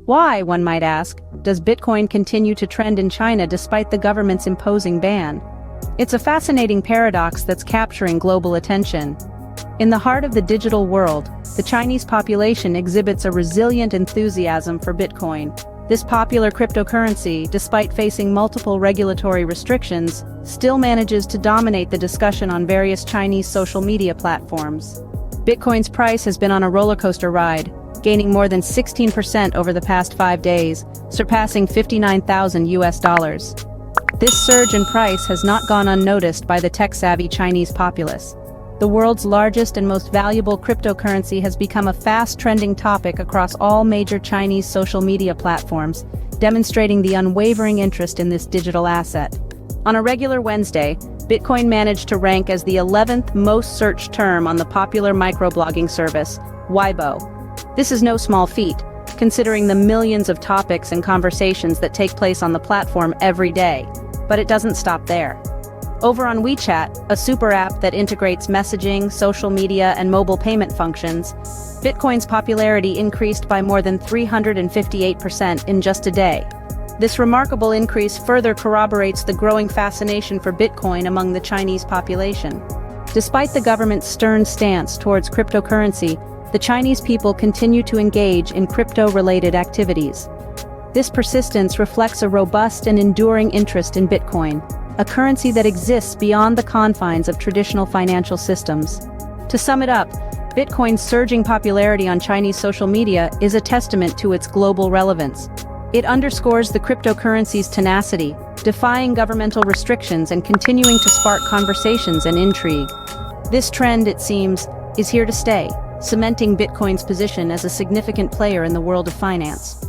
Why, one might ask, does Bitcoin continue to trend in China despite the government's imposing ban? It's a fascinating paradox that's capturing global attention. In the heart of the digital world, the Chinese population exhibits a resilient enthusiasm for Bitcoin. This popular cryptocurrency, despite facing multiple regulatory restrictions, still manages to dominate the discussion on various Chinese social media platforms. Bitcoin's price has been on a rollercoaster ride, gaining more than 16% over the past 5 days, surpassing $59,000. This surge in price has not gone unnoticed by the tech-savvy Chinese populace. The world's largest and most valuable cryptocurrency has become a fast-trending topic across all major Chinese social media platforms, demonstrating the unwavering interest in this digital asset. On a regular Wednesday, Bitcoin managed to rank as the 11th most searched term on the popular microblogging service, Cboe. This is no small feat, considering the millions of topics and conversations that take place on the platform every day. But it doesn't stop there. Over on WeChat, a super app that integrates messaging, social media, and mobile payment functions, Bitcoin's popularity increased by more than 358% in just a day. This remarkable increase further corroborates the growing fascination for Bitcoin among the Chinese population. Despite the government's stern stance towards cryptocurrency, the Chinese people continue to engage in crypto-related activities. This persistence reflects a robust and enduring interest in Bitcoin, a currency that exists beyond the confines of traditional financial systems. To sum it up, Bitcoin's surging popularity on Chinese social media is a testament to its global relevance. It underscores the cryptocurrency's tenacity, defying governmental restrictions and continuing to spark conversations and intrigue. This trend, it seems, is here to stay, cementing Bitcoin's position as a significant player in the world of finance.